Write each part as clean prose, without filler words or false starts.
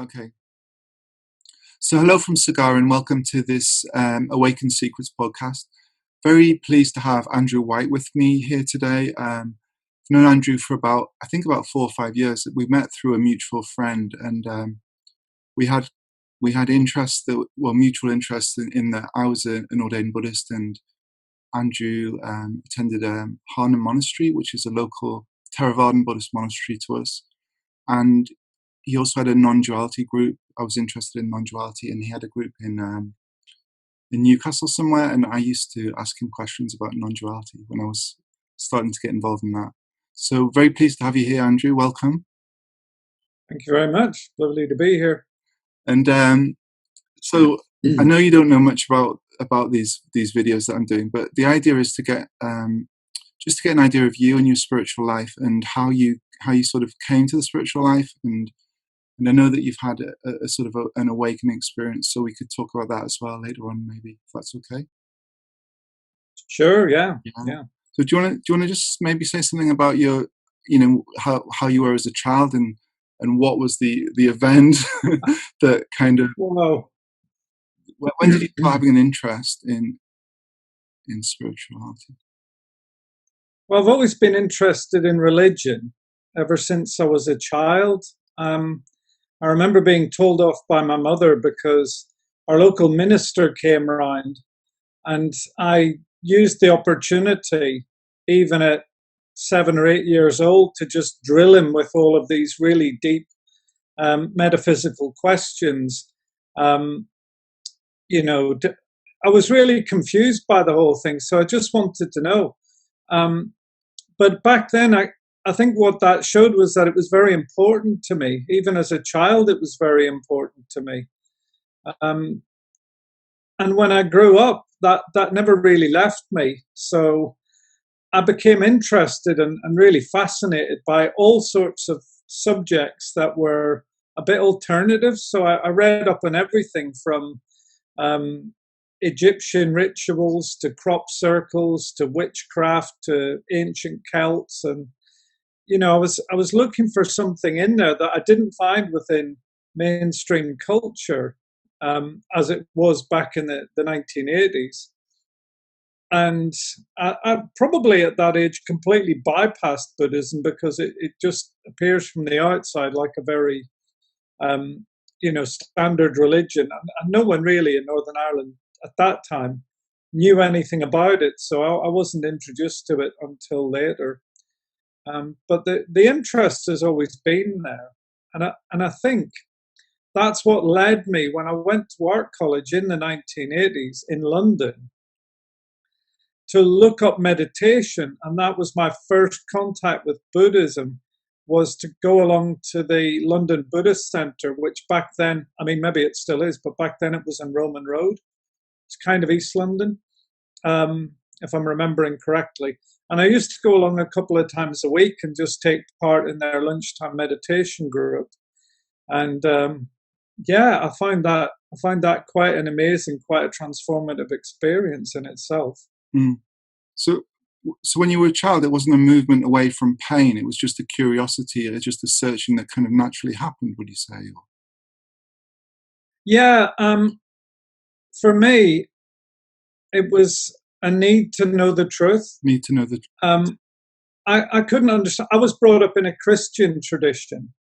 Okay. So hello from Sagara and welcome to this Awakened Secrets podcast. Very pleased to have Andrew White with me here today. I've known Andrew for about 4 or 5 years. We met through a mutual friend, and we had mutual interest in that. I was an ordained Buddhist, and Andrew attended Harnham Monastery, which is a local Theravadan Buddhist monastery to us. And he also had a non-duality group. I was interested in non-duality, and he had a group in Newcastle somewhere, and I used to ask him questions about non-duality when I was starting to get involved in that. So very pleased to have you here, Andrew. Welcome. Thank you very much. Lovely to be here. And so I know you don't know much about these videos that I'm doing, but the idea is to get just to get an idea of you and your spiritual life and how you sort of came to the spiritual life, and I know that you've had a sort of an awakening experience, so we could talk about that as well later on, maybe, if that's okay. Sure. Yeah. So do you want to just maybe say something about your, how you were as a child, and what was the event that kind of, Well, when did you start having an interest in spirituality? Well, I've always been interested in religion ever since I was a child. I remember being told off by my mother because our local minister came around, and I used the opportunity, even at 7 or 8 years old, to just drill him with all of these really deep metaphysical questions. I was really confused by the whole thing, so I just wanted to know. But back then, I think what that showed was that it was very important to me. Even as a child, it was very important to me. And when I grew up, that never really left me. So I became interested and really fascinated by all sorts of subjects that were a bit alternative. So I read up on everything from Egyptian rituals to crop circles to witchcraft to ancient Celts, and I was looking for something in there that I didn't find within mainstream culture, as it was back in the 1980s. And I probably at that age completely bypassed Buddhism because it just appears from the outside like a very standard religion, and no one really in Northern Ireland at that time knew anything about it, so I wasn't introduced to it until later. But the interest has always been there, and I think that's what led me when I went to art college in the 1980s in London to look up meditation, and that was my first contact with Buddhism, was to go along to the London Buddhist Centre, which back then, I mean, maybe it still is, but back then it was on Roman Road. It's kind of East London, if I'm remembering correctly. And I used to go along a couple of times a week and just take part in their lunchtime meditation group. And I find that quite an amazing, quite a transformative experience in itself. Mm. So when you were a child, it wasn't a movement away from pain. It was just a curiosity, just a searching that kind of naturally happened, would you say? Yeah. For me, it was a need to know the truth. Need to know the truth. I couldn't understand. I was brought up in a Christian tradition.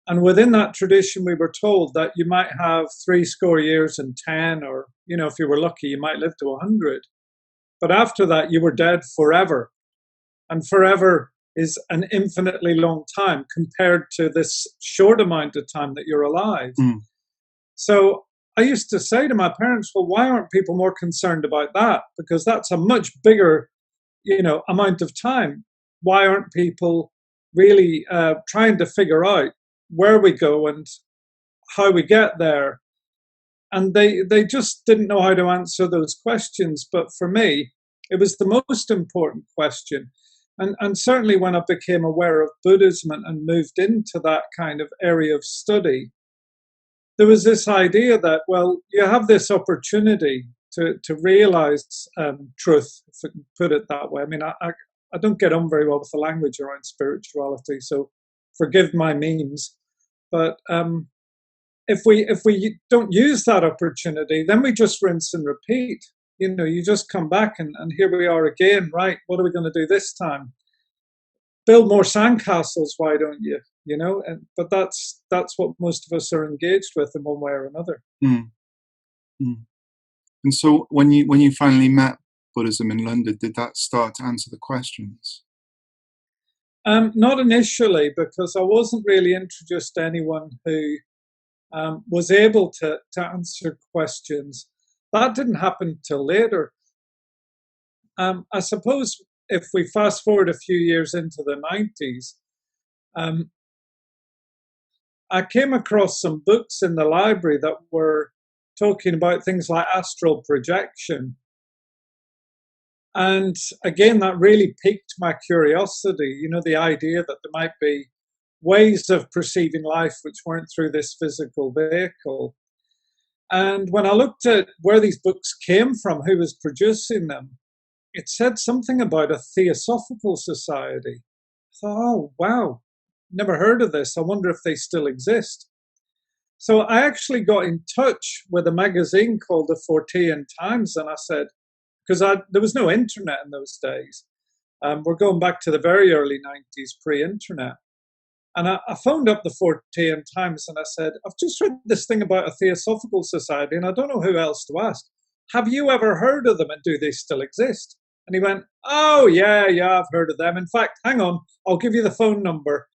And within that tradition, we were told that you might have 70 years and 10, or, if you were lucky, you might live to 100. But after that, you were dead forever. And forever is an infinitely long time compared to this short amount of time that you're alive. Mm. So I used to say to my parents, well, why aren't people more concerned about that? Because that's a much bigger, amount of time. Why aren't people really trying to figure out where we go and how we get there? And they just didn't know how to answer those questions. But for me, it was the most important question. And certainly when I became aware of Buddhism and moved into that kind of area of study, there was this idea that, well, you have this opportunity to realize truth, if I can put it that way. I mean, I don't get on very well with the language around spirituality, so forgive my memes. But if we don't use that opportunity, then we just rinse and repeat. You just come back and here we are again. Right, what are we going to do this time? Build more sandcastles, why don't you? But that's what most of us are engaged with in one way or another. Mm. Mm. And so when you finally met Buddhism in London, did that start to answer the questions? Not initially, because I wasn't really introduced to anyone who was able to answer questions. That didn't happen till later. I suppose if we fast forward a few years into the 90s, I came across some books in the library that were talking about things like astral projection. And again, that really piqued my curiosity, the idea that there might be ways of perceiving life which weren't through this physical vehicle. And when I looked at where these books came from, who was producing them, it said something about a Theosophical Society. I thought, oh, wow, never heard of this. I wonder if they still exist. So I actually got in touch with a magazine called the Fortean Times, and I said, because there was no internet in those days. We're going back to the very early 90s, pre-internet. And I phoned up the Fortean Times and I said, I've just read this thing about a Theosophical Society and I don't know who else to ask. Have you ever heard of them and do they still exist? And he went, oh, yeah, I've heard of them. In fact, hang on, I'll give you the phone number.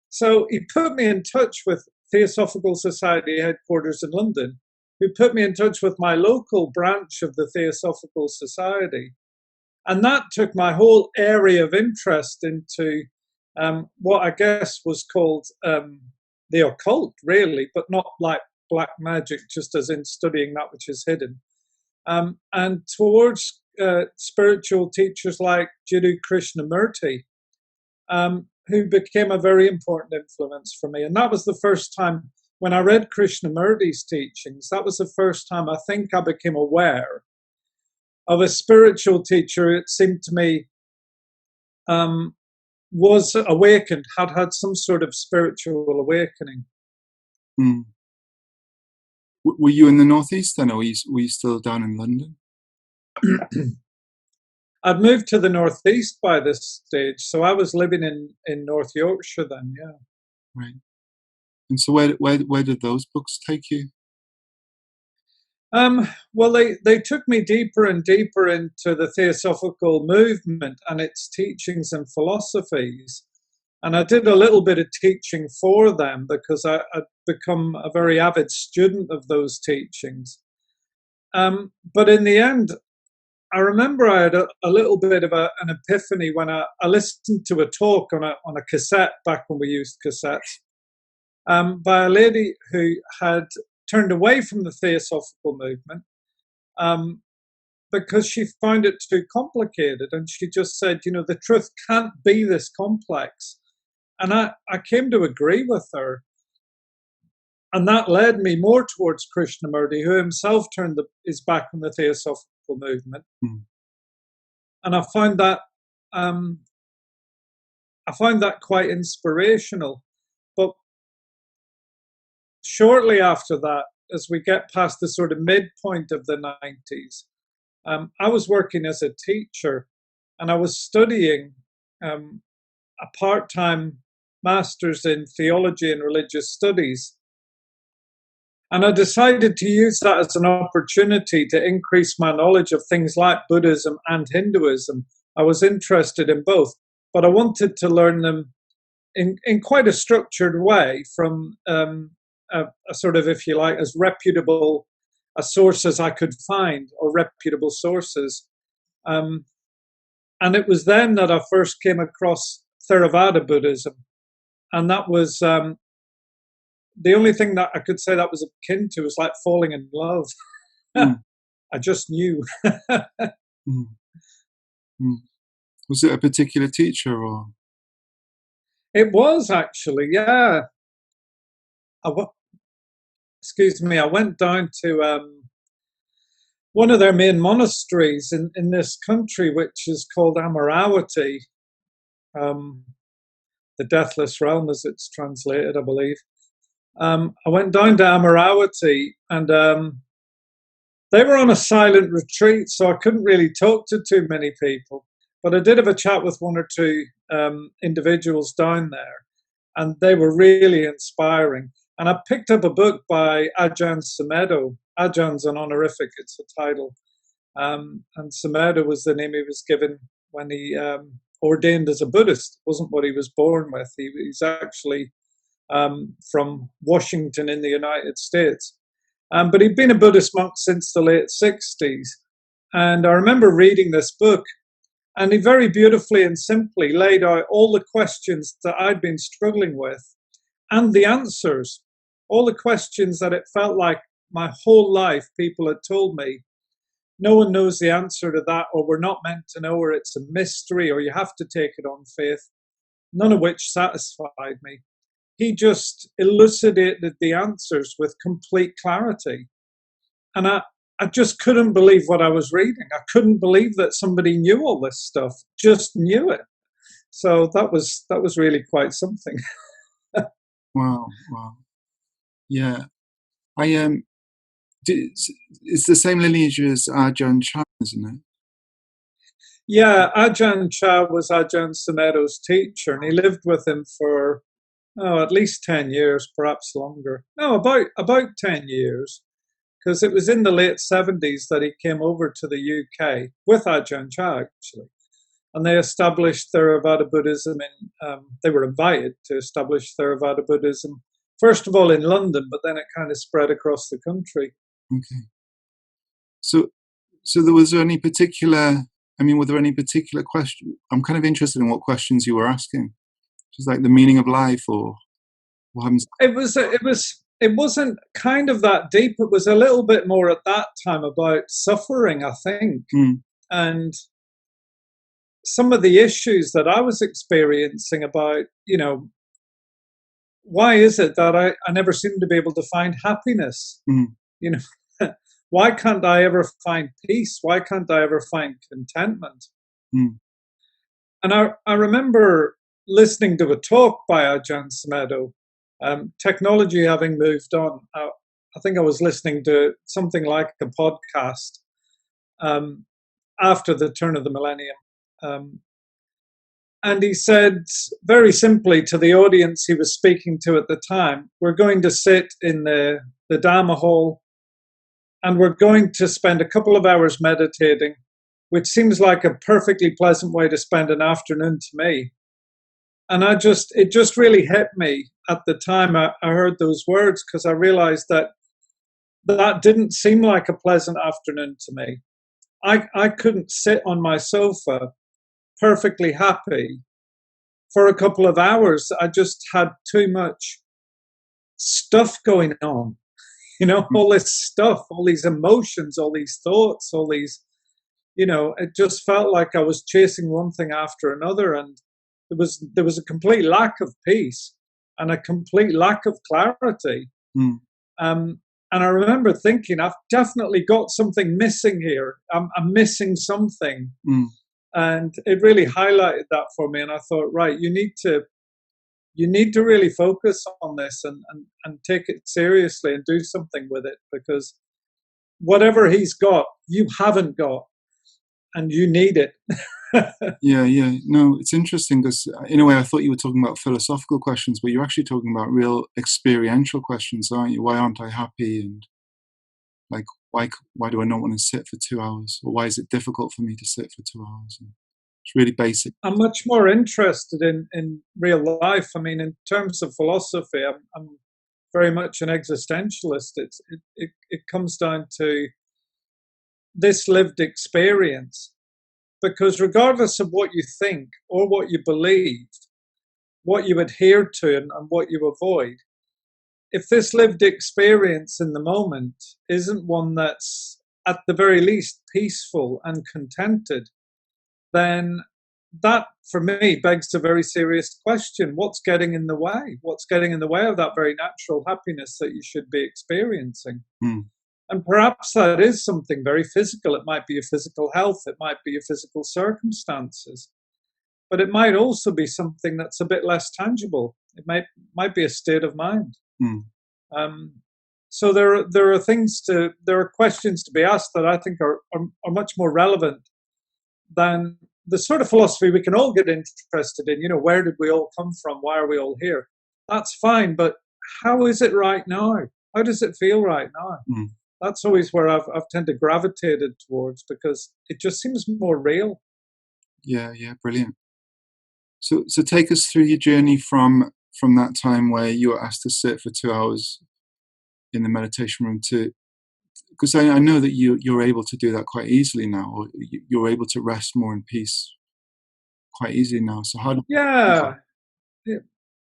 So he put me in touch with Theosophical Society headquarters in London, who put me in touch with my local branch of the Theosophical Society. And that took my whole area of interest into what I guess was called the occult, really, but not like black magic, just as in studying that which is hidden. And towards spiritual teachers like Jiddu Krishnamurti, who became a very important influence for me. And that was the first time when I read Krishnamurti's teachings, that was the first time I think I became aware of a spiritual teacher, it seemed to me, was awakened, had some sort of spiritual awakening. Mm. Were you in the Northeast then, or were you still down in London? I'd moved to the Northeast by this stage, so I was living in North Yorkshire then, yeah. Right. And so where did those books take you? Well, they took me deeper and deeper into the Theosophical movement and its teachings and philosophies. And I did a little bit of teaching for them because I'd become a very avid student of those teachings. But in the end, I remember I had a little bit of an epiphany when I listened to a talk on a cassette back when we used cassettes by a lady who had turned away from the Theosophical movement because she found it too complicated. And she just said, the truth can't be this complex. And I came to agree with her. And that led me more towards Krishnamurti, who himself turned his back on the Theosophical movement. Mm. And I found that quite inspirational. But shortly after that, as we get past the sort of midpoint of the 90s, I was working as a teacher and I was studying a part-time master's in theology and religious studies. And I decided to use that as an opportunity to increase my knowledge of things like Buddhism and Hinduism. I was interested in both, but I wanted to learn them in quite a structured way from a sort of, if you like, as reputable a source as I could find, or reputable sources. And it was then that I first came across Theravada Buddhism. And that was the only thing that I could say that was akin to was like falling in love. Mm. I just knew. Mm. Mm. Was it a particular teacher or? It was actually, yeah. Excuse me, I went down to one of their main monasteries in this country, which is called Amaravati, the Deathless Realm, as it's translated, I believe. I went down to Amaravati, and they were on a silent retreat, so I couldn't really talk to too many people. But I did have a chat with one or two individuals down there, and they were really inspiring. And I picked up a book by Ajahn Sumedho. Ajahns an honorific, it's a title. And Sumedho was the name he was given when he ordained as a Buddhist. It wasn't what he was born with. He's actually from Washington in the United States. But he'd been a Buddhist monk since the late 60s. And I remember reading this book, and he very beautifully and simply laid out all the questions that I'd been struggling with and the answers, all the questions that it felt like my whole life people had told me. No one knows the answer to that, or we're not meant to know, or it's a mystery, or you have to take it on faith, none of which satisfied me. He just elucidated the answers with complete clarity. And I just couldn't believe what I was reading. I couldn't believe that somebody knew all this stuff, just knew it. So that was really quite something. Wow. Yeah. It's the same lineage as Ajahn Chah, isn't it? Yeah, Ajahn Chah was Ajahn Sumedho's teacher, and he lived with him for at least 10 years, perhaps longer. No, about 10 years, because it was in the late 70s that he came over to the UK with Ajahn Chah, actually. And they established Theravada Buddhism they were invited to establish Theravada Buddhism, first of all in London, but then it kind of spread across the country. Okay. So were there any particular question? I'm kind of interested in what questions you were asking. Just like the meaning of life, or what happens? It wasn't kind of that deep. It was a little bit more at that time about suffering, I think. And some of the issues that I was experiencing about, why is it that I never seem to be able to find happiness? Why can't I ever find peace? Why can't I ever find contentment? And I remember listening to a talk by Ajahn Sumedho, technology having moved on. I think I was listening to something like a podcast after the turn of the millennium. And he said very simply to the audience he was speaking to at the time, we're going to sit in the Dharma hall, and we're going to spend a couple of hours meditating, which seems like a perfectly pleasant way to spend an afternoon to me. And it just really hit me at the time I heard those words, because I realized that didn't seem like a pleasant afternoon to me. I couldn't sit on my sofa perfectly happy for a couple of hours. I just had too much stuff going on. All this stuff, all these emotions, all these thoughts, all these, it just felt like I was chasing one thing after another. And there was a complete lack of peace and a complete lack of clarity. And I remember thinking, I've definitely got something missing here. I'm missing something. And it really highlighted that for me. And I thought, right, you need to really focus on this and take it seriously and do something with it, because whatever he's got, you haven't got, and you need it. Yeah. No, it's interesting, because in a way I thought you were talking about philosophical questions, but you're actually talking about real experiential questions, aren't you? Why aren't I happy? And like, why do I not want to sit for 2 hours? Or why is it difficult for me to sit for 2 hours? And it's really basic. I'm much more interested in real life. I mean, in terms of philosophy, I'm very much an existentialist. It comes down to this lived experience, because regardless of what you think or what you believe, what you adhere to and what you avoid, if this lived experience in the moment isn't one that's at the very least peaceful and contented, then that, for me, begs a very serious question. What's getting in the way? What's getting in the way of that very natural happiness that you should be experiencing? And perhaps that is something very physical. It might be your physical health. It might be your physical circumstances. But it might also be something that's a bit less tangible. It might be a state of mind. Um, so there are questions to be asked that I think are much more relevant than the sort of philosophy we can all get interested in. Where did we all come from? Why are we all here? That's fine, but how is it right now? How does it feel right now? Mm. That's always where I've tended gravitated towards, because it just seems more real. Yeah, yeah, brilliant. So take us through your journey from that time where you were asked to sit for 2 hours in the meditation room to, because I know that you're able to do that quite easily now, or you're able to rest more in peace quite easily now. So how did Yeah, yeah,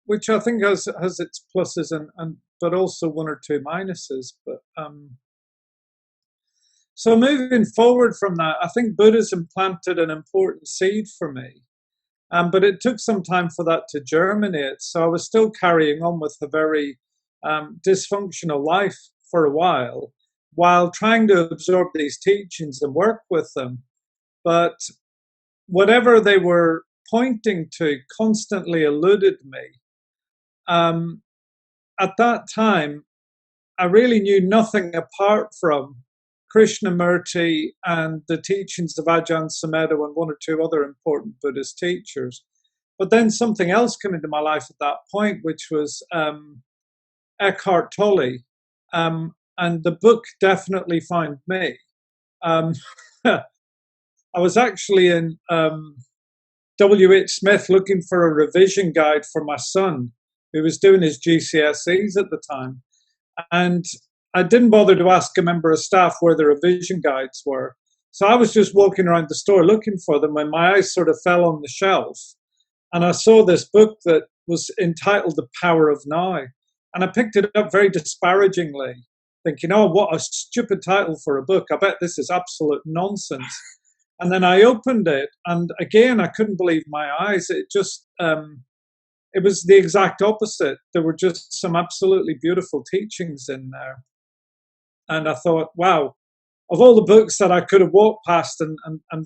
which I think has its pluses and but also one or two minuses. But so moving forward from that, I think Buddhism planted an important seed for me. But it took some time for that to germinate. So I was still carrying on with a very dysfunctional life for a while trying to absorb these teachings and work with them. But whatever they were pointing to constantly eluded me. At that time, I really knew nothing apart from Krishnamurti and the teachings of Ajahn Sumedho and one or two other important Buddhist teachers. But then something else came into my life at that point, which was Eckhart Tolle. And the book definitely found me. Um, I was actually in W.H. Smith looking for a revision guide for my son, who was doing his GCSEs at the time. And I didn't bother to ask a member of staff where the revision guides were. So I was just walking around the store looking for them when my eyes sort of fell on the shelf. And I saw this book that was entitled The Power of Now. And I picked it up very disparagingly, thinking, oh, what a stupid title for a book. I bet this is absolute nonsense. And then I opened it, and again, I couldn't believe my eyes. It just, it was the exact opposite. There were just some absolutely beautiful teachings in there. And I thought, wow, of all the books that I could have walked past and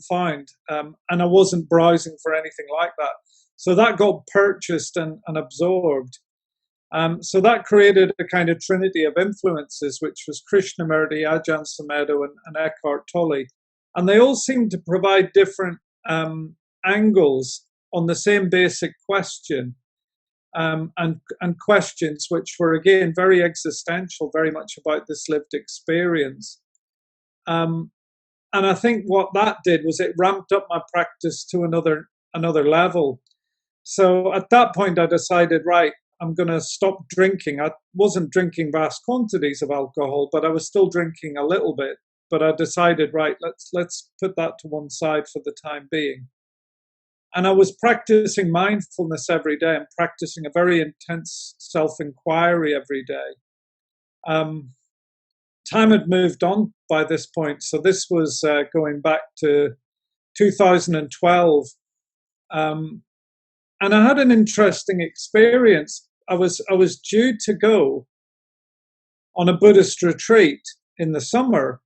found, and I wasn't browsing for anything like that. So that got purchased and absorbed. So that created a kind of trinity of influences, which was Krishnamurti, Ajahn Sumedho, and Eckhart Tolle. And they all seemed to provide different angles on the same basic question, and questions which were, again, very existential, very much about this lived experience. And I think what that did was it ramped up my practice to another level. So at that point, I decided, right, I'm going to stop drinking. I wasn't drinking vast quantities of alcohol, but I was still drinking a little bit. But I decided, right, let's put that to one side for the time being. And I was practicing mindfulness every day and practicing a very intense self-inquiry every day. Time had moved on by this point, so this was going back to 2012. And I had an interesting experience. I was due to go on a Buddhist retreat in the summer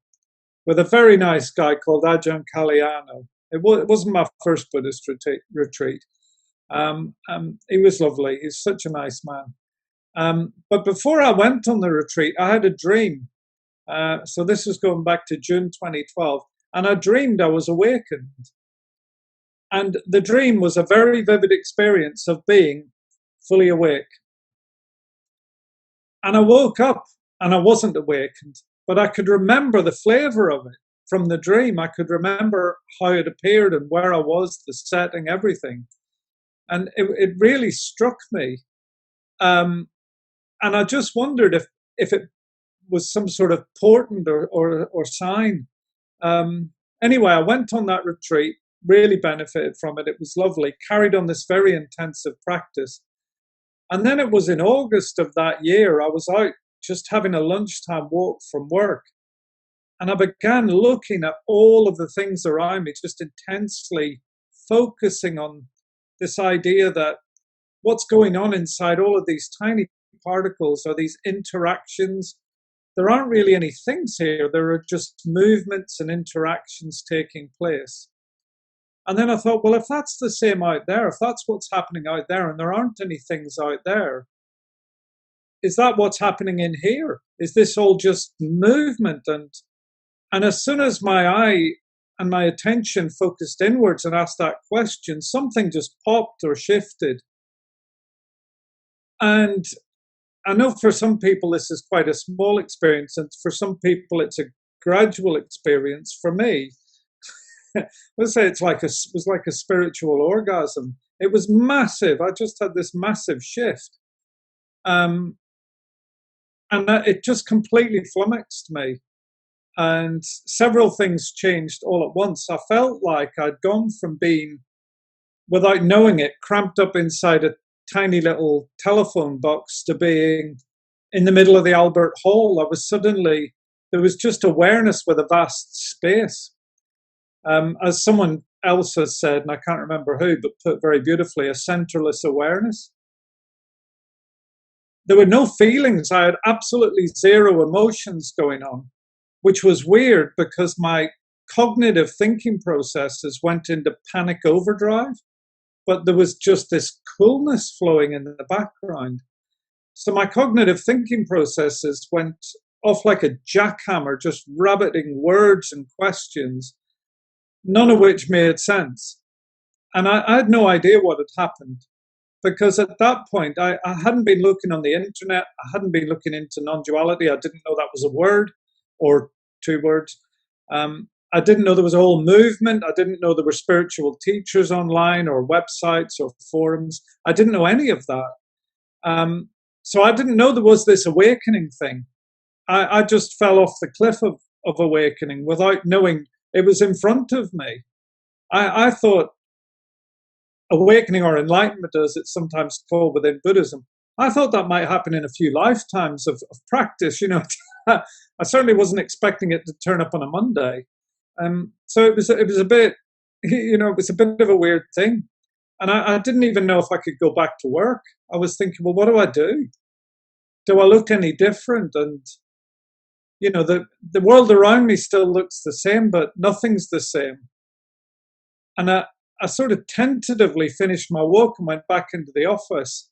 with a very nice guy called Ajahn Kalyana. It wasn't my first Buddhist retreat. He was lovely. He's such a nice man. But before I went on the retreat, I had a dream. So this was going back to June 2012. And I dreamed I was awakened. And the dream was a very vivid experience of being fully awake. And I woke up and I wasn't awakened, but I could remember the flavor of it from the dream. I could remember how it appeared and where I was, the setting, everything. And it really struck me. And I just wondered if it was some sort of portent or sign. Anyway, I went on that retreat, really benefited from it. It was lovely, carried on this very intensive practice. And then it was in August of that year, I was out just having a lunchtime walk from work. And I began looking at all of the things around me, just intensely focusing on this idea that what's going on inside all of these tiny particles are these interactions. There aren't really any things here. There are just movements and interactions taking place. And then I thought, well, if that's the same out there, if that's what's happening out there, and there aren't any things out there, is that what's happening in here? Is this all just movement? And as soon as my eye and my attention focused inwards and asked that question, something just popped or shifted. And I know for some people this is quite a small experience, and for some people it's a gradual experience. For me, let's say it was like a spiritual orgasm. It was massive. I just had this massive shift. And it just completely flummoxed me. And several things changed all at once. I felt like I'd gone from being, without knowing it, cramped up inside a tiny little telephone box to being in the middle of the Albert Hall. There was just awareness with a vast space. As someone else has said, and I can't remember who, but put very beautifully, a centerless awareness. There were no feelings. I had absolutely zero emotions going on, which was weird because my cognitive thinking processes went into panic overdrive, but there was just this coolness flowing in the background. So my cognitive thinking processes went off like a jackhammer, just rabbiting words and questions, none of which made sense. And I had no idea what had happened, because at that point, I hadn't been looking on the internet. I hadn't been looking into non-duality. I didn't know that was a word or two words. I didn't know there was a whole movement. I didn't know there were spiritual teachers online or websites or forums. I didn't know any of that. So I didn't know there was this awakening thing. I just fell off the cliff of awakening without knowing it was in front of me. I thought awakening or enlightenment, as it's sometimes called within Buddhism, I thought that might happen in a few lifetimes of practice. I certainly wasn't expecting it to turn up on a Monday. So it was a bit, it was a bit of a weird thing. And I didn't even know if I could go back to work. I was thinking, well, what do I do? Do I look any different? And, the world around me still looks the same, but nothing's the same. And I sort of tentatively finished my walk and went back into the office.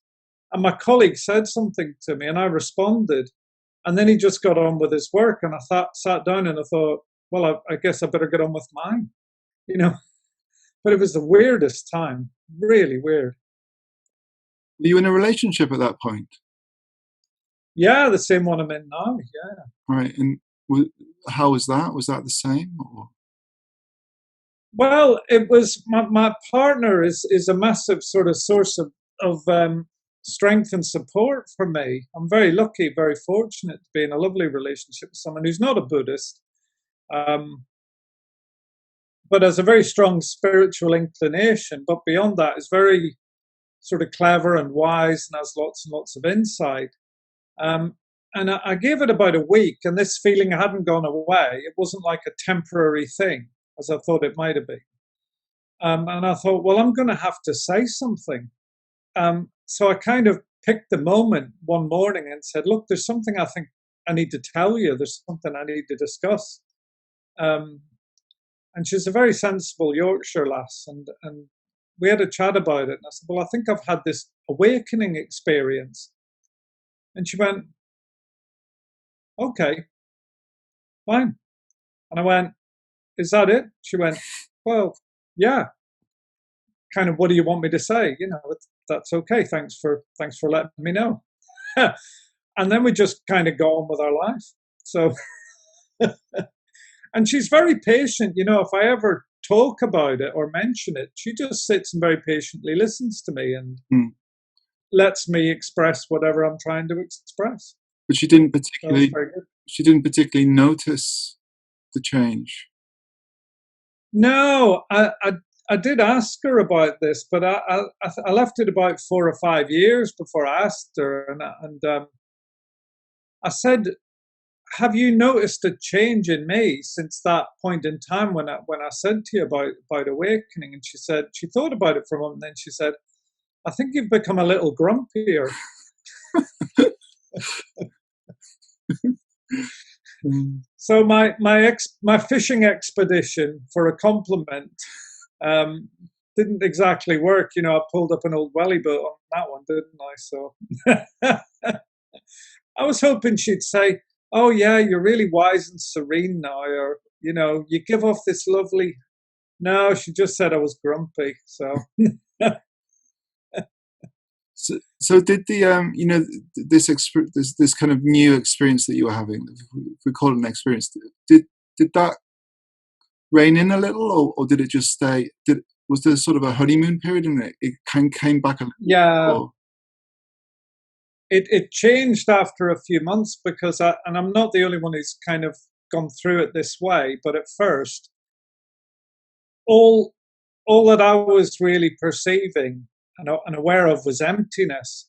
And my colleague said something to me and I responded. And then he just got on with his work. And I sat down and I thought, well, I guess I better get on with mine, But it was the weirdest time, really weird. Were you in a relationship at that point? Yeah, the same one I'm in now, yeah. Right, and how was that? Was that the same? Or? Well, it was, my partner is a massive sort of source of strength and support for me. I'm very lucky, very fortunate to be in a lovely relationship with someone who's not a Buddhist, but has a very strong spiritual inclination. But beyond that, is very sort of clever and wise and has lots and lots of insight. And I gave it about a week, and this feeling hadn't gone away. It wasn't like a temporary thing, as I thought it might have been. And I thought, well, I'm going to have to say something. So I kind of picked the moment one morning and said, look, there's something I think I need to tell you. There's something I need to discuss. And she's a very sensible Yorkshire lass. And we had a chat about it. And I said, well, I think I've had this awakening experience. And she went, okay, fine. And I went, is that it? She went, well, yeah. Kind of, what do you want me to say? That's okay. Thanks for letting me know. And then we just kind of got on with our life. So, and she's very patient. If I ever talk about it or mention it, she just sits and very patiently listens to me and lets me express whatever I'm trying to express. But she didn't particularly notice the change. No, I did ask her about this, but I left it about 4 or 5 years before I asked her, and I said, "Have you noticed a change in me since that point in time when I said to you about awakening?" And she said she thought about it for a moment, and then she said, "I think you've become a little grumpier." So my fishing expedition for a compliment didn't exactly work. I pulled up an old welly boat on that one, didn't I? So was hoping she'd say, "Oh yeah, you're really wise and serene now," or you give off this lovely. No, she just said I was grumpy. So So did the this kind of new experience that you were having, if we call it an experience, did that rein in a little, or did it just stay? Was there sort of a honeymoon period and it came back a little? yeah, Or? it changed after a few months because and I'm not the only one who's kind of gone through it this way. But at first, all that I was really perceiving and aware of was emptiness.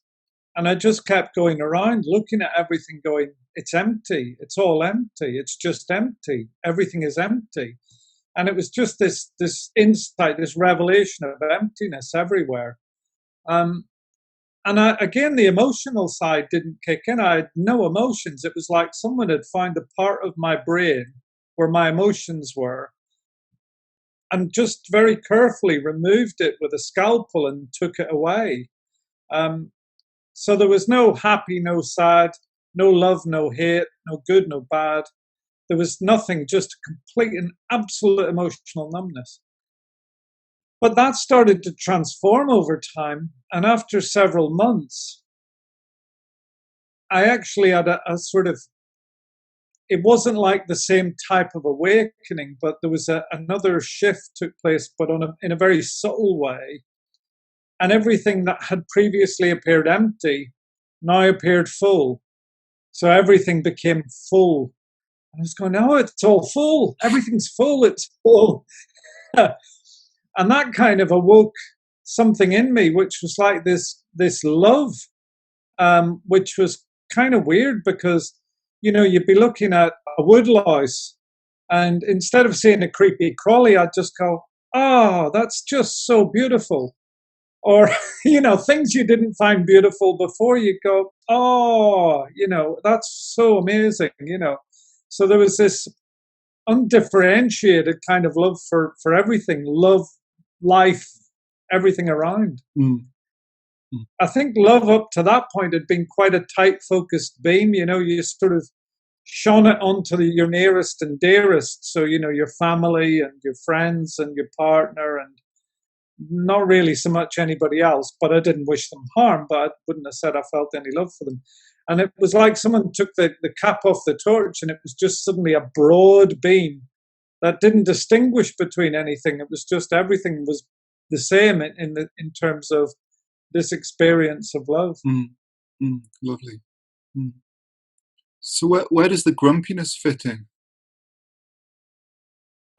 And I just kept going around looking at everything going, it's empty. It's all empty. It's just empty. Everything is empty. And it was just this insight, this revelation of emptiness everywhere. And again, the emotional side didn't kick in. I had no emotions. It was like someone had found a part of my brain where my emotions were and just very carefully removed it with a scalpel and took it away. So there was no happy, no sad, no love, no hate, no good, no bad. There was nothing, just complete and absolute emotional numbness. But that started to transform over time. And after several months, I actually had a sort of, it wasn't like the same type of awakening, but there was another shift took place, but in a very subtle way. And everything that had previously appeared empty now appeared full. So everything became full. And I was going, no, it's all full. Everything's full. It's full. And that kind of awoke something in me, which was like this love, which was kind of weird because, you'd be looking at a woodlouse and instead of seeing a creepy crawly, I'd just go, oh, that's just so beautiful. Or, things you didn't find beautiful before, you go, oh, that's so amazing, So there was this undifferentiated kind of love for everything, love, life, everything around. Mm. I think love up to that point had been quite a tight focused beam, you sort of shone it onto your nearest and dearest. So, your family and your friends and your partner and not really so much anybody else, but I didn't wish them harm, but I wouldn't have said I felt any love for them. And it was like someone took the cap off the torch and it was just suddenly a broad beam that didn't distinguish between anything. It was just everything was the same in terms of this experience of love. Lovely. So where does the grumpiness fit in?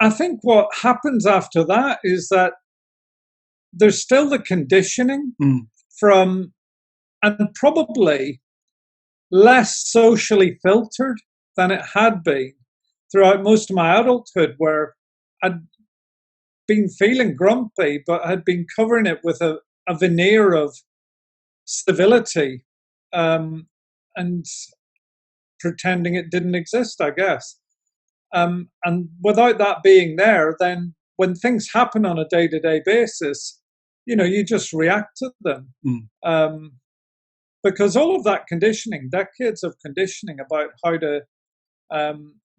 I think what happens after that is that there's still the conditioning from, and probably less socially filtered than it had been throughout most of my adulthood, where I'd been feeling grumpy, but had been covering it with a veneer of civility and pretending it didn't exist, I guess. And without that being there, then when things happen on a day-to-day basis, you just react to them. Because all of that conditioning, decades of conditioning about how to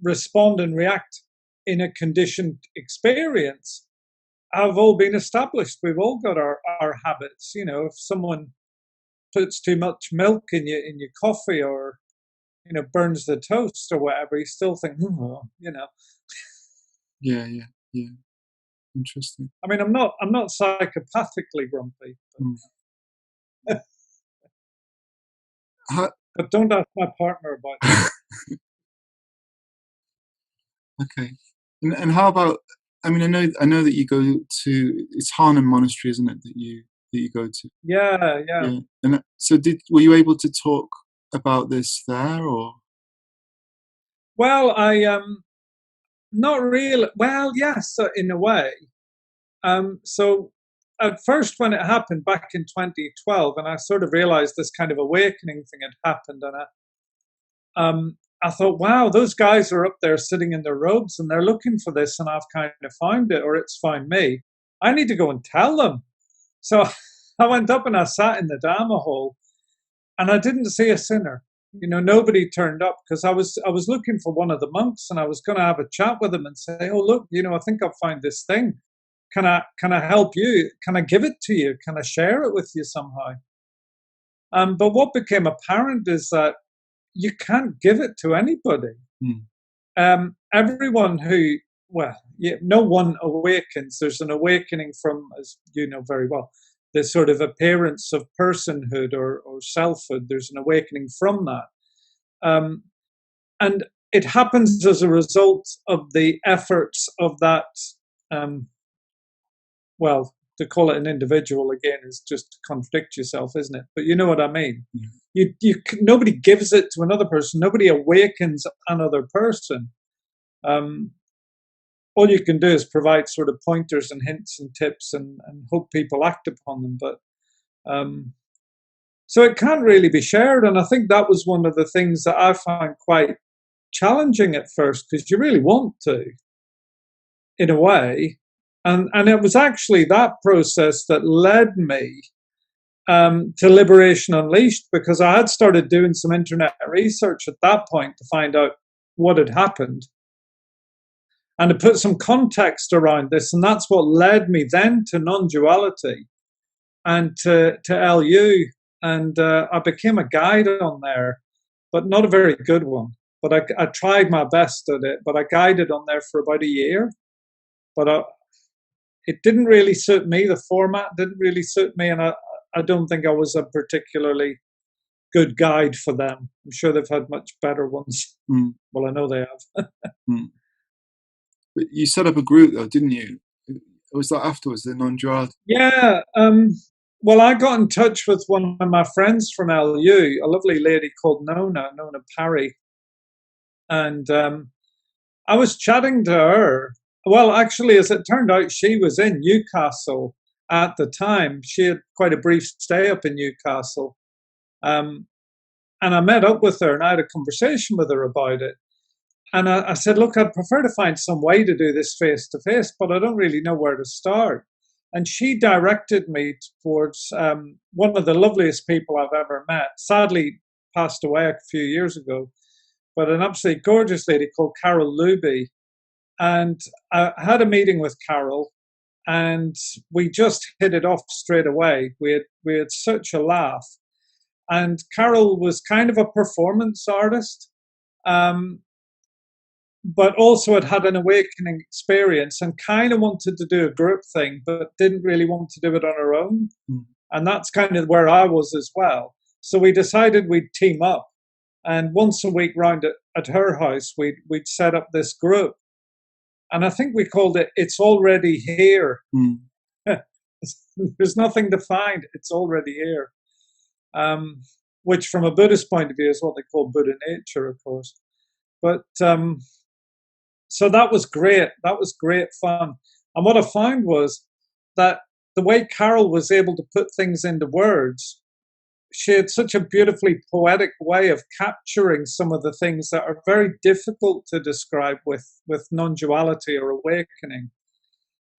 respond and react in a conditioned experience, have all been established. We've all got our habits. If someone puts too much milk in your coffee or burns the toast or whatever, you still think, Yeah. Interesting. I mean, I'm not psychopathically grumpy. But don't ask my partner about that. Okay. And how about? I mean, I know that you go to, it's Harnham Monastery, isn't it? That you go to. Yeah. And so were you able to talk about this there, or? Well, I not really. Well, yes, in a way. So at first, when it happened back in 2012, and I sort of realized this kind of awakening thing had happened, and I thought, wow, those guys are up there sitting in their robes and they're looking for this, and I've kind of found it, or it's found me. I need to go and tell them. So I went up and I sat in the Dharma hall, and I didn't see a sinner. nobody turned up, because I was looking for one of the monks, and I was going to have a chat with him and say, oh look, I think I've found this thing. Can I help you? Can I give it to you? Can I share it with you somehow? But what became apparent is that you can't give it to anybody. Everyone who, well, no one awakens. There's an awakening from, as you know very well, the sort of appearance of personhood or selfhood. There's an awakening from that. And it happens as a result of the efforts of that, well, to call it an individual again is just to contradict yourself, isn't it? But you know what I mean. Nobody gives it to another person. Nobody awakens another person. All you can do is provide sort of pointers and hints and tips and hope people act upon them. But so it can't really be shared. And I think that was one of the things that I found quite challenging at first, because you really want to, in a way. And it was actually that process that led me to Liberation Unleashed, because I had started doing some internet research at that point to find out what had happened and to put some context around this. And that's what led me then to non-duality and to LU. And I became a guide on there, but not a very good one. But I tried my best at it, but I guided on there for about a year. But it didn't really suit me. The format didn't really suit me, and I don't think I was a particularly good guide for them. I'm sure they've had much better ones. Well, I know they have. But you set up a group, though, didn't you? Was that afterwards, the non-duality? Yeah. Well, I got in touch with one of my friends from LU, a lovely lady called Nona Parry. And I was chatting to her. Well, actually, as it turned out, she was in Newcastle at the time. She had quite a brief stay up in Newcastle. And I met up with her and I had a conversation with her about it. And I said, look, I'd prefer to find some way to do this face to face, but I don't really know where to start. And she directed me towards one of the loveliest people I've ever met. Sadly, passed away a few years ago, but an absolutely gorgeous lady called Carol Luby. And I had a meeting with Carol, and we just hit it off straight away. We had such a laugh. And Carol was kind of a performance artist, but also had an awakening experience and kind of wanted to do a group thing, but didn't really want to do it on her own. And that's kind of where I was as well. So we decided we'd team up. And once a week round at her house, we'd set up this group. And I think we called it It's Already Here. There's nothing to find. It's already here. Which from a Buddhist point of view is what they call Buddha nature, of course. But so that was great. That was great fun. And what I found was that the way Carol was able to put things into words, she had such a beautifully poetic way of capturing some of the things that are very difficult to describe with non-duality or awakening,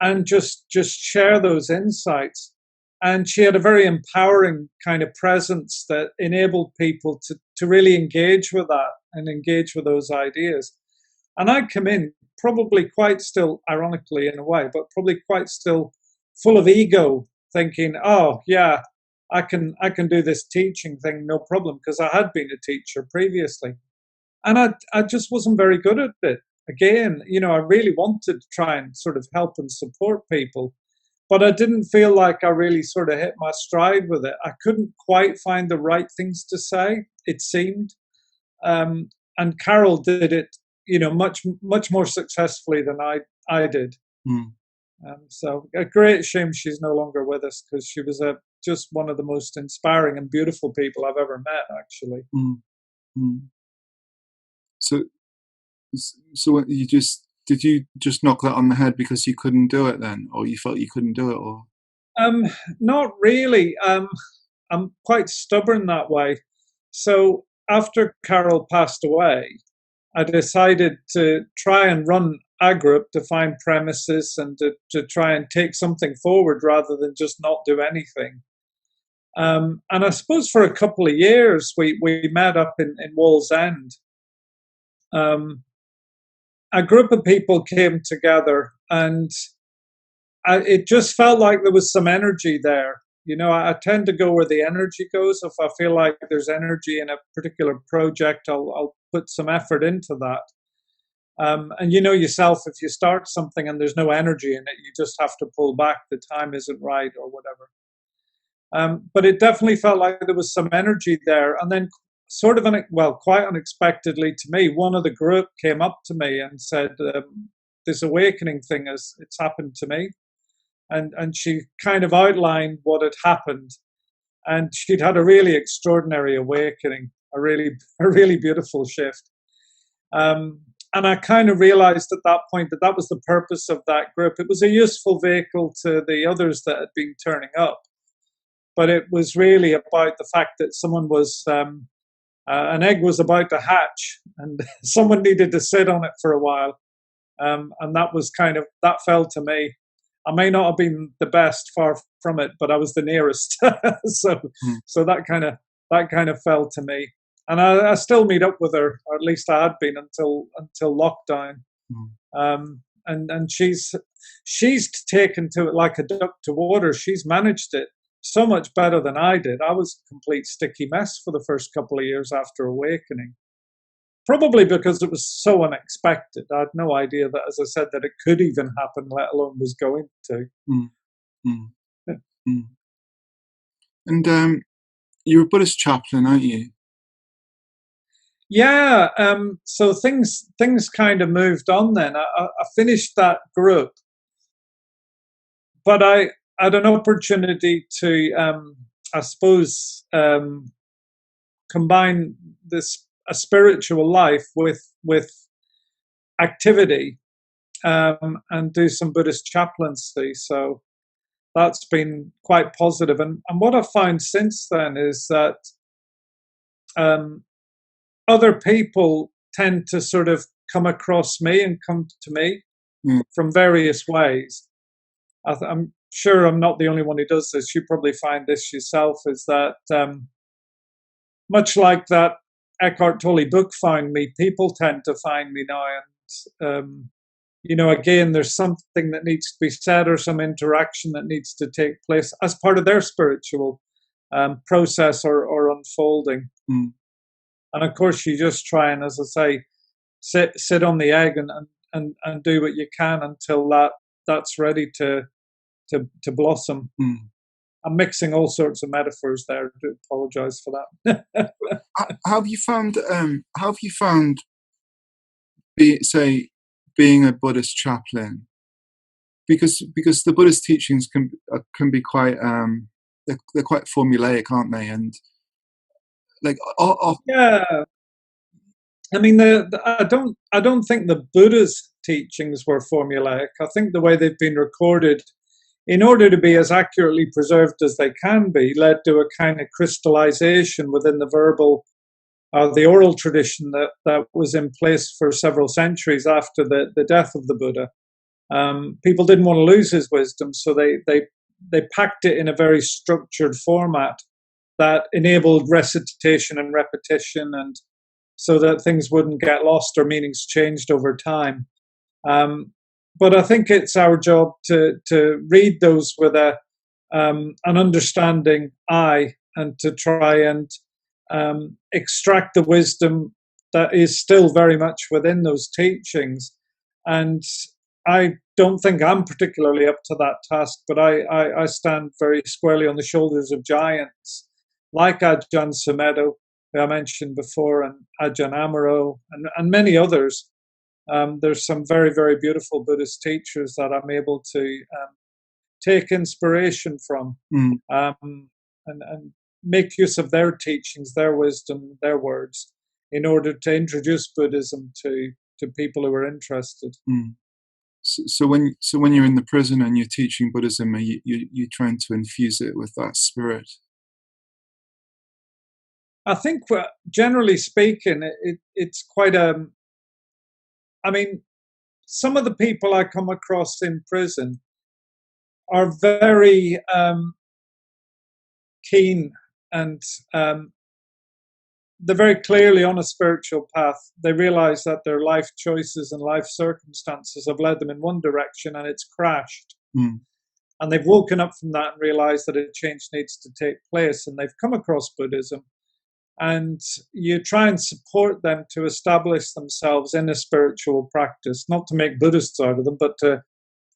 and just share those insights. And she had a very empowering kind of presence that enabled people to really engage with that and engage with those ideas. And I'd come in probably quite still, ironically in a way, but probably quite still full of ego, thinking, oh yeah, I can do this teaching thing, no problem, because I had been a teacher previously. And I just wasn't very good at it. Again, I really wanted to try and sort of help and support people, but I didn't feel like I really sort of hit my stride with it. I couldn't quite find the right things to say, it seemed. And Carol did it, much more successfully than I did. So a great shame she's no longer with us, because she was just one of the most inspiring and beautiful people I've ever met, actually. So did you just knock that on the head because you couldn't do it then, or you felt you couldn't do it, or? Not really. I'm quite stubborn that way. So after Carol passed away, I decided to try and run a group, to find premises and to try and take something forward rather than just not do anything. And I suppose for a couple of years we met up in Wallsend. A group of people came together, and it just felt like there was some energy there. I tend to go where the energy goes. If I feel like there's energy in a particular project, I'll put some effort into that. And you know yourself, if you start something and there's no energy in it, you just have to pull back. The time isn't right or whatever. But it definitely felt like there was some energy there. And then sort of, quite unexpectedly to me, one of the group came up to me and said, this awakening thing it's happened to me. And she kind of outlined what had happened. And she'd had a really extraordinary awakening, a really beautiful shift. And I kind of realized at that point that was the purpose of that group. It was a useful vehicle to the others that had been turning up. But it was really about the fact that someone was, an egg was about to hatch, and someone needed to sit on it for a while. And that fell to me. I may not have been the best, far from it, but I was the nearest. So that kind of fell to me. And I still meet up with her, or at least I had been until lockdown. And she's taken to it like a duck to water. She's managed it so much better than I did. I was a complete sticky mess for the first couple of years after awakening. Probably because it was so unexpected. I had no idea that, as I said, that it could even happen, let alone was going to. And you're a Buddhist chaplain, aren't you? Yeah. So things kind of moved on then. I finished that group, but I had an opportunity to, I suppose, combine a spiritual life with activity, and do some Buddhist chaplaincy. So that's been quite positive. And what I've found since then is that other people tend to sort of come across me and come to me from various ways. I'm sure I'm not the only one who does this. You probably find this yourself, is that much like that Eckhart Tolle book found me, people tend to find me now. And, again, there's something that needs to be said, or some interaction that needs to take place as part of their spiritual process or unfolding. And of course, you just try and, as I say, sit on the egg and do what you can until that's ready to blossom. I'm mixing all sorts of metaphors there. I do apologize for that. How have you found? Being a Buddhist chaplain? Because the Buddhist teachings can be quite they're quite formulaic, aren't they? And like, yeah. I mean, I don't think the Buddha's teachings were formulaic. I think the way they've been recorded, in order to be as accurately preserved as they can be, led to a kind of crystallization within the verbal, the oral tradition that was in place for several centuries after the death of the Buddha. People didn't want to lose his wisdom, so they packed it in a very structured format that enabled recitation and repetition, and so that things wouldn't get lost or meanings changed over time. But I think it's our job to read those with an understanding eye, and to try and extract the wisdom that is still very much within those teachings. And I don't think I'm particularly up to that task, but I stand very squarely on the shoulders of giants like Ajahn Sumedho, who I mentioned before, and Ajahn Amaro, and many others. There's some very, very beautiful Buddhist teachers that I'm able to take inspiration from, and make use of their teachings, their wisdom, their words, in order to introduce Buddhism to people who are interested. So when you're in the prison and you're teaching Buddhism, you're trying to infuse it with that spirit? I think, generally speaking, it's quite I mean, some of the people I come across in prison are very keen, and they're very clearly on a spiritual path. They realize that their life choices and life circumstances have led them in one direction and it's crashed. Mm. And they've woken up from that and realized that a change needs to take place. And they've come across Buddhism. And you try and support them to establish themselves in a spiritual practice, not to make Buddhists out of them, but to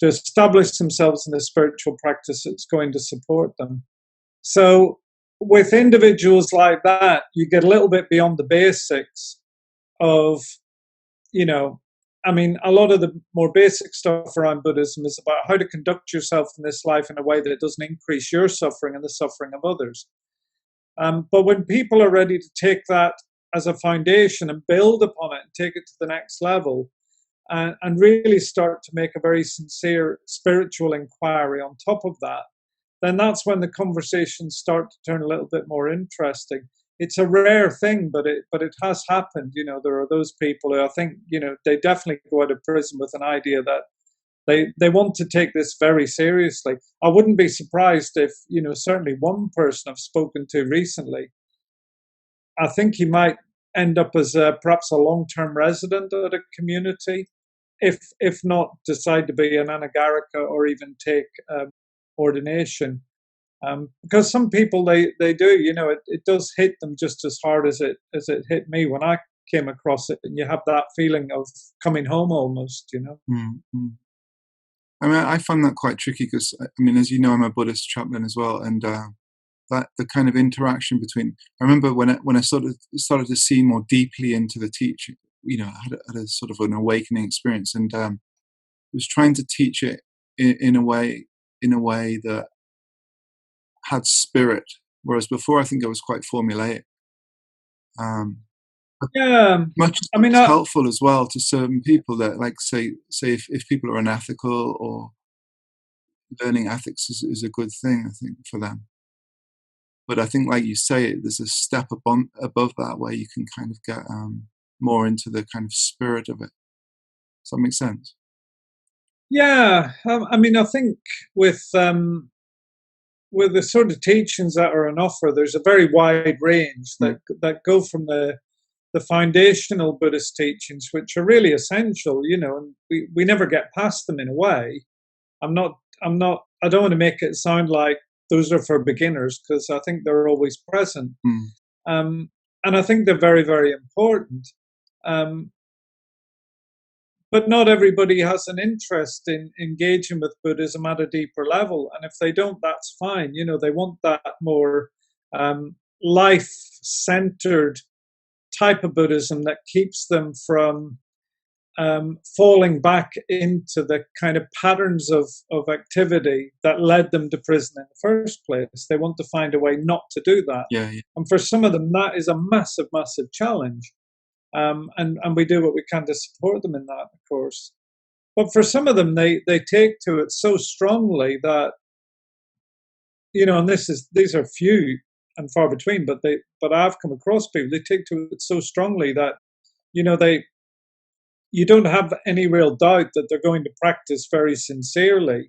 establish themselves in a spiritual practice that's going to support them. So with individuals like that, you get a little bit beyond the basics of, I mean, a lot of the more basic stuff around Buddhism is about how to conduct yourself in this life in a way that doesn't increase your suffering and the suffering of others. But when people are ready to take that as a foundation and build upon it and take it to the next level, and really start to make a very sincere spiritual inquiry on top of that, then that's when the conversations start to turn a little bit more interesting. It's a rare thing, but it has happened. There are those people who I think, they definitely go out of prison with an idea that they want to take this very seriously. I wouldn't be surprised if, certainly one person I've spoken to recently, I think he might end up as perhaps a long-term resident at a community, if not decide to be an anagarika or even take ordination. Because some people, they do, it does hit them just as hard as it hit me when I came across it, and you have that feeling of coming home almost. Mm-hmm. I mean, I found that quite tricky because, I mean, as you know, I'm a Buddhist chaplain as well, and that the kind of interaction between. I remember when I sort of started to see more deeply into the teaching, I had a sort of an awakening experience, and was trying to teach it in a way that had spirit, whereas before I think it was quite formulaic. Yeah, Much I mean, as helpful as well to certain people that, like, say if people are unethical, or learning ethics is a good thing, I think, for them. But I think, like you say, there's a step above that where you can kind of get more into the kind of spirit of it. Does that make sense? yeah. I mean, I think with the sort of teachings that are on offer, there's a very wide range that go from the foundational Buddhist teachings, which are really essential, and we never get past them in a way. I don't want to make it sound like those are for beginners, because I think they're always present. And I think they're very, very important. But not everybody has an interest in engaging with Buddhism at a deeper level. And if they don't, that's fine. They want that more life-centered type of Buddhism that keeps them from falling back into the kind of patterns of activity that led them to prison in the first place. They want to find a way not to do that. Yeah. And for some of them, that is a massive, massive challenge. And we do what we can to support them in that, of course. But for some of them, they take to it so strongly that, and these are few and far between, but I've come across people, they take to it so strongly that, you don't have any real doubt that they're going to practice very sincerely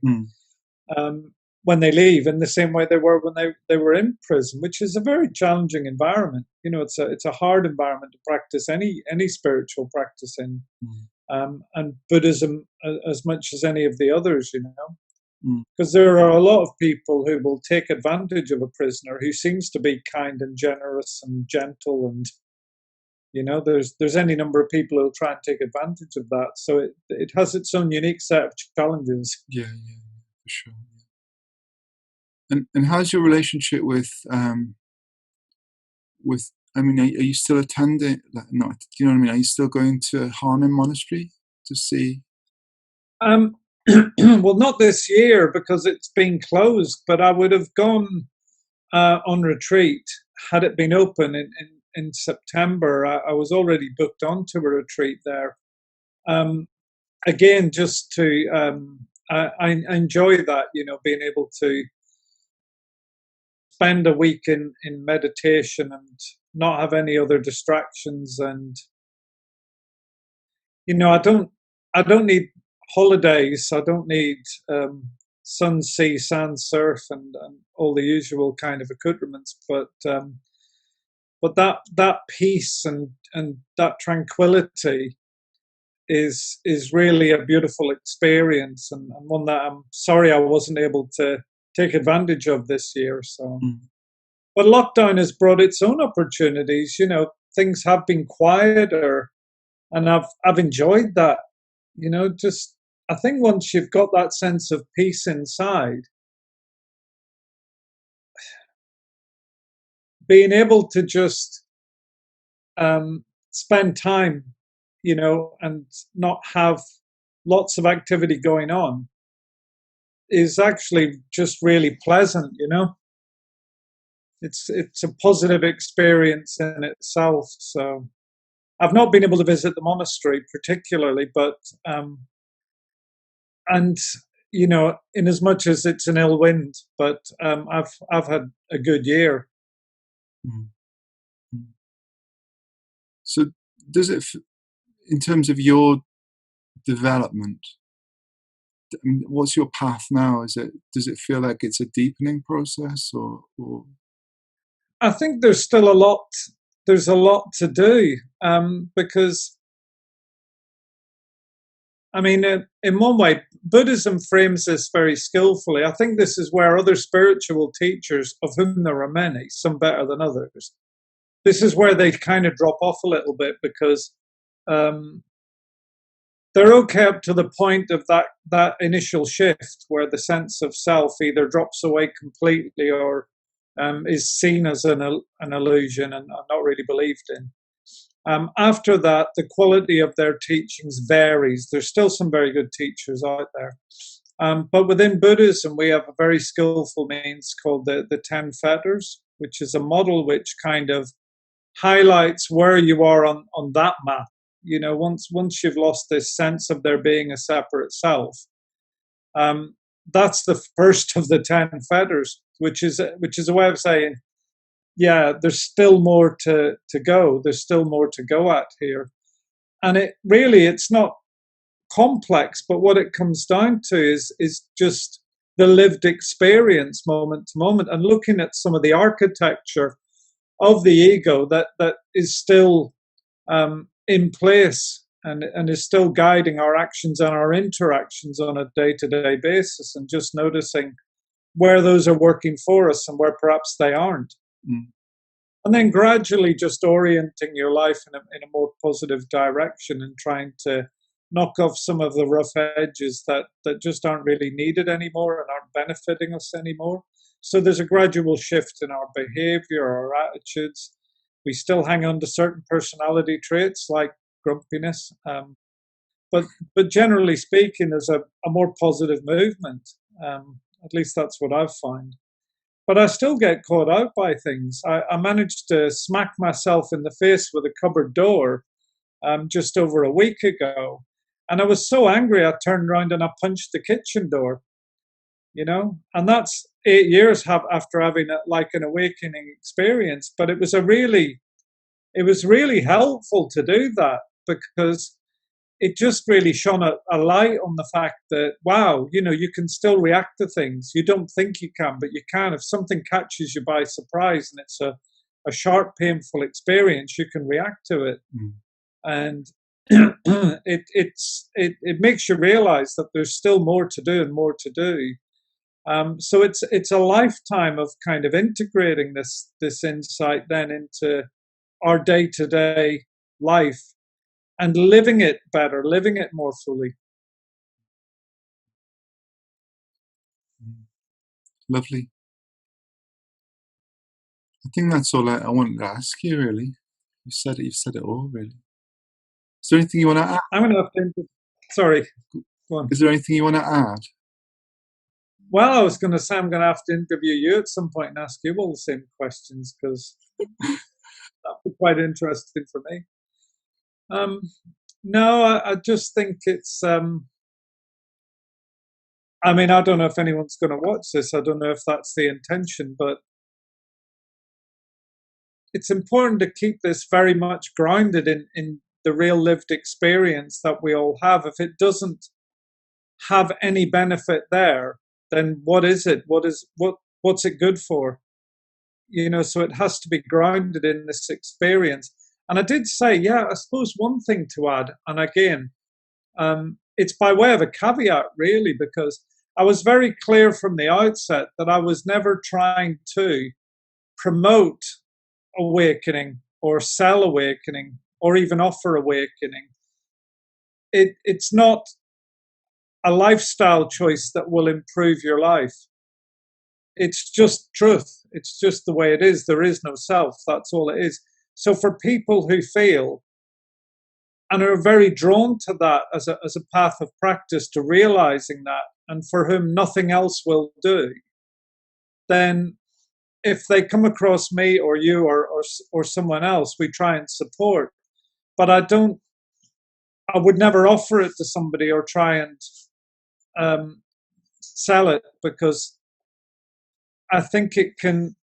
when they leave, in the same way they were when they were in prison, which is a very challenging environment. It's a hard environment to practice any spiritual practice in, and Buddhism as much as any of the others, because there are a lot of people who will take advantage of a prisoner who seems to be kind and generous and gentle, and there's any number of people who'll try and take advantage of that. So it has its own unique set of challenges. Yeah, for sure. And how's your relationship with I mean, are you still attending? No, do you know what I mean? Are you still going to Harnham Monastery to see? Well, not this year because it's been closed, but I would have gone on retreat had it been open in September. I was already booked onto a retreat there. Again, just to I enjoy that, being able to spend a week in meditation and not have any other distractions. And I don't need holidays. I don't need sun, sea, sand, surf, and all the usual kind of accoutrements. But that peace and that tranquility is really a beautiful experience, and one that I'm sorry I wasn't able to take advantage of this year. So, mm, but lockdown has brought its own opportunities. Things have been quieter, and I've enjoyed that. Just I think once you've got that sense of peace inside, being able to just spend time, and not have lots of activity going on is actually just really pleasant. It's a positive experience in itself. So I've not been able to visit the monastery particularly, but and in as much as it's an ill wind, but I've had a good year. mm, mm. So does it, in terms of your development, I mean, what's your path now? Does it feel like it's a deepening process, or I think there's still a lot. There's a lot to do, because I mean, in one way, Buddhism frames this very skillfully. I think this is where other spiritual teachers, of whom there are many, some better than others, this is where they kind of drop off a little bit, because um, they're okay up to the point of that initial shift where the sense of self either drops away completely or is seen as an illusion and not really believed in. After that, the quality of their teachings varies. There's still some very good teachers out there. But within Buddhism, we have a very skillful means called the 10 fetters, which is a model which kind of highlights where you are on that map. Once you've lost this sense of there being a separate self, that's the first of the 10 fetters, which is a way of saying, yeah, there's still more to go. There's still more to go at here. And it's not complex, but what it comes down to is just the lived experience moment to moment, and looking at some of the architecture of the ego that is still in place and is still guiding our actions and our interactions on a day-to-day basis, and just noticing where those are working for us and where perhaps they aren't. mm, And then gradually just orienting your life in a more positive direction, and trying to knock off some of the rough edges that just aren't really needed anymore and aren't benefiting us anymore. So there's a gradual shift in our behavior, our attitudes. We still hang on to certain personality traits like grumpiness, but generally speaking, there's a more positive movement. At least that's what I've found. But I still get caught out by things. I managed to smack myself in the face with a cupboard door just over a week ago. And I was so angry, I turned around and I punched the kitchen door. And that's 8 years after having an awakening experience. But it was really helpful to do that, because it just really shone a light on the fact that, wow, you can still react to things. You don't think you can, but you can. If something catches you by surprise and it's a sharp, painful experience, you can react to it. mm, And it makes you realize that there's still more to do and more to do. So it's a lifetime of kind of integrating this insight then into our day-to-day life, and living it better, living it more fully. mm. Lovely. I think that's all I wanted to ask you, really. You've said it all, really. Is there anything you want to add? I'm going to have to. Sorry, go on. Is there anything you want to add? Well, I was going to say I'm going to have to interview you at some point and ask you all the same questions, because that would be quite interesting for me. No, I just think it's. I mean, I don't know if anyone's going to watch this. I don't know if that's the intention, but it's important to keep this very much grounded in the real lived experience that we all have. If it doesn't have any benefit there, then what is it? What's it good for? So it has to be grounded in this experience. And I did say, I suppose one thing to add, and again, it's by way of a caveat, really, because I was very clear from the outset that I was never trying to promote awakening or sell awakening or even offer awakening. It's not a lifestyle choice that will improve your life. It's just truth. It's just the way it is. There is no self. That's all it is. So for people who feel and are very drawn to that as a path of practice, to realizing that, and for whom nothing else will do, then if they come across me or you or someone else, we try and support. But I would never offer it to somebody or try and sell it, because I think it can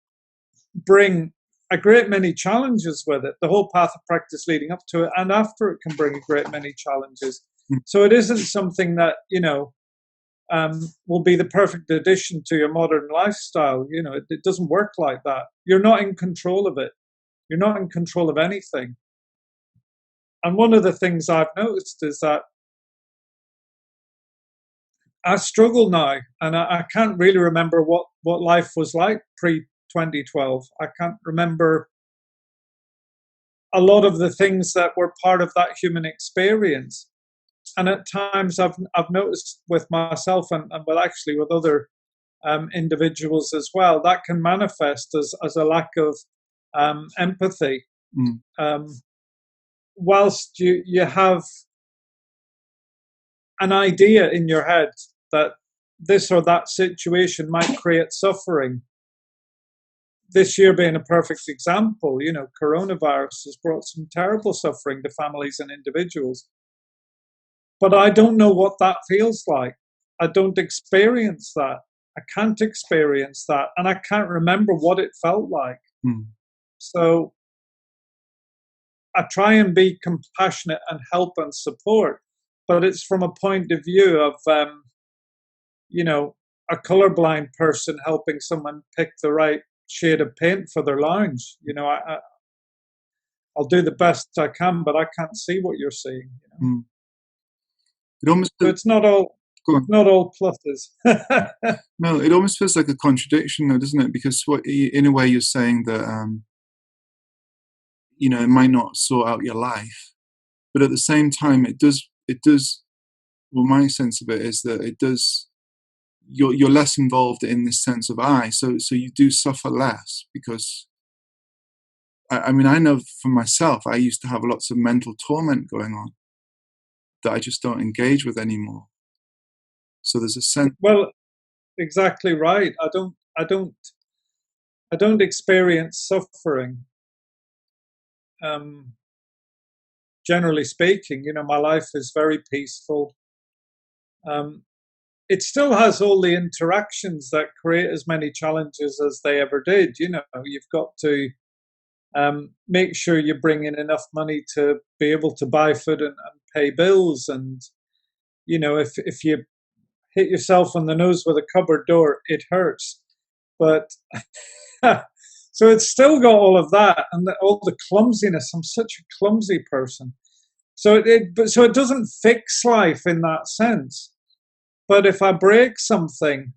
bring a great many challenges with it. The whole path of practice leading up to it and after it can bring a great many challenges. So it isn't something that, will be the perfect addition to your modern lifestyle. It doesn't work like that. You're not in control of it. You're not in control of anything. And one of the things I've noticed is that I struggle now, and I can't really remember what life was like pre-2012. I can't remember a lot of the things that were part of that human experience. And at times I've noticed with myself and actually with other individuals as well, that can manifest as a lack of empathy. Whilst you have an idea in your head that this or that situation might create suffering. This year being a perfect example, coronavirus has brought some terrible suffering to families and individuals. But I don't know what that feels like. I don't experience that. I can't experience that. And I can't remember what it felt like. So I try and be compassionate and help and support. But it's from a point of view of, a colorblind person helping someone pick the right shade of paint for their lounge. I'll do the best I can, but I can't see what you're seeing. So it's not all pluses. No, it almost feels like a contradiction, though, doesn't it? Because in a way you're saying that it might not sort out your life, but at the same time it does. Well, my sense of it is that it does. You're less involved in this sense of I, so you do suffer less, because I know for myself, I used to have lots of mental torment going on that I just don't engage with anymore. So there's a sense. Well, exactly right. I don't experience suffering. Generally speaking, my life is very peaceful. It still has all the interactions that create as many challenges as they ever did. You've got to make sure you bring in enough money to be able to buy food and pay bills. And, if you hit yourself on the nose with a cupboard door, it hurts. But so it's still got all of that and all the clumsiness. I'm such a clumsy person. So it doesn't fix life in that sense. But if I break something,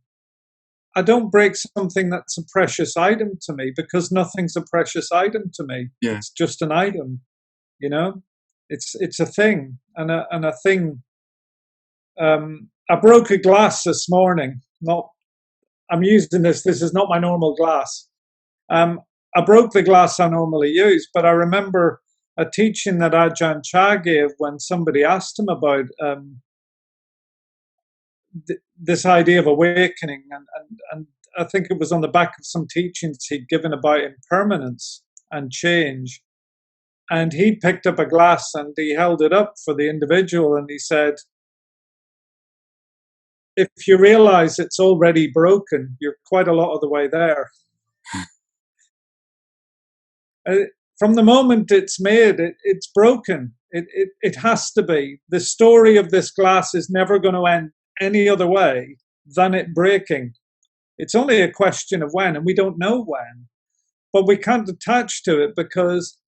I don't break something that's a precious item to me, because nothing's a precious item to me. Yeah. It's just an item, It's a thing, and a thing. I broke a glass this morning. I'm using this. This is not my normal glass. I broke the glass I normally use, but I remember a teaching that Ajahn Chah gave when somebody asked him about this idea of awakening, and I think it was on the back of some teachings he'd given about impermanence and change. And he picked up a glass and he held it up for the individual and he said, if you realize it's already broken, you're quite a lot of the way there. From the moment it's made, it's broken. It has to be. The story of this glass is never going to end any other way than it breaking. It's only a question of when, and we don't know when. But we can't attach to it because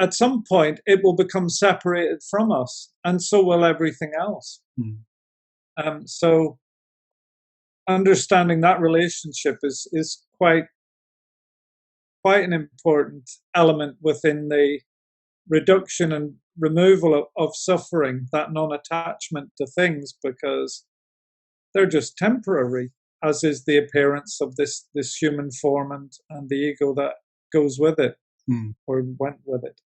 at some point it will become separated from us, and so will everything else. So understanding that relationship is quite an important element within the reduction and removal of suffering, that non-attachment to things, because they're just temporary, as is the appearance of this human form and the ego that goes with it, or went with it.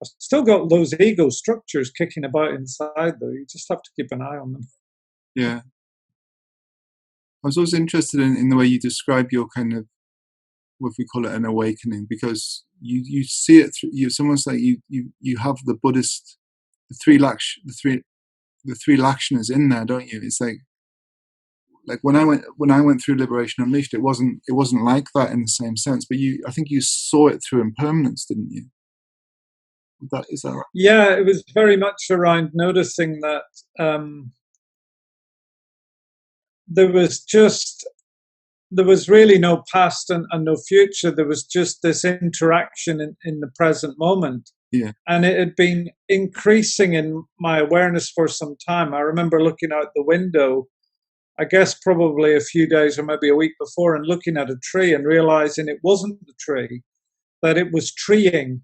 I've still got those ego structures kicking about inside, though. You just have to keep an eye on them. Yeah. I was always interested in the way you describe your kind of, what we call it, an awakening, because you see it through, it's almost like you have the Buddhist, the three lakshanas in there, don't you? It's like when I went through Liberation Unleashed, it wasn't like that in the same sense, but I think you saw it through impermanence, didn't you? Is that right? Yeah, it was very much around noticing that there was really no past and no future. There was just this interaction in the present moment. Yeah. And it had been increasing in my awareness for some time. I remember looking out the window, I guess probably a few days or maybe a week before, and looking at a tree and realizing it wasn't the tree, that it was treeing.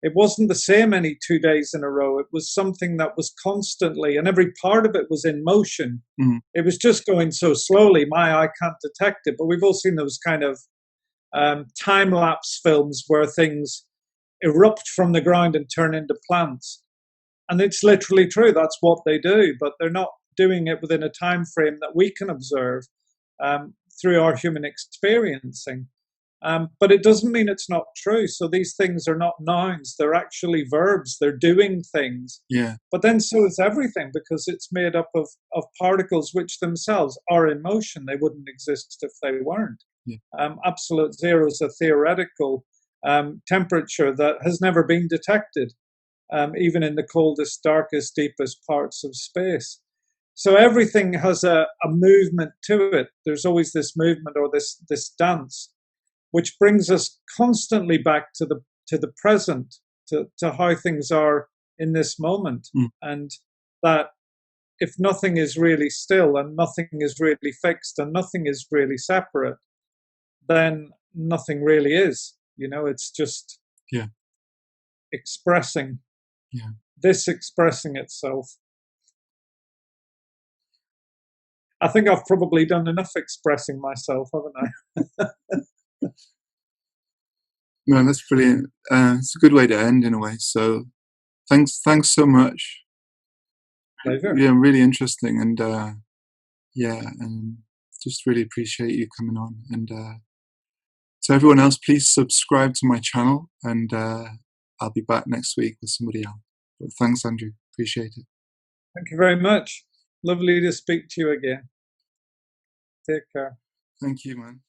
It wasn't the same any 2 days in a row. It was something that was constantly, and every part of it was in motion. It was just going so slowly, my eye can't detect it. But we've all seen those kind of time-lapse films where things erupt from the ground and turn into plants. And it's literally true. That's what they do. But they're not doing it within a time frame that we can observe through our human experiencing. But it doesn't mean it's not true. So these things are not nouns. They're actually verbs. They're doing things. Yeah. But then so is everything, because it's made up of particles which themselves are in motion. They wouldn't exist if they weren't. Yeah. Absolute zero is a theoretical temperature that has never been detected, even in the coldest, darkest, deepest parts of space. So everything has a movement to it. There's always this movement or this dance, which brings us constantly back to the present, to how things are in this moment. And that if nothing is really still and nothing is really fixed and nothing is really separate, then nothing really is. It's just expressing. This expressing itself. I think I've probably done enough expressing myself, haven't I? No, that's brilliant. It's a good way to end in a way. So thanks so much. Pleasure. Yeah, really interesting, and and just really appreciate you coming on. And so everyone else, please subscribe to my channel, and I'll be back next week with somebody else. But thanks, Andrew. Appreciate it. Thank you very much. Lovely to speak to you again. Take care. Thank you, man.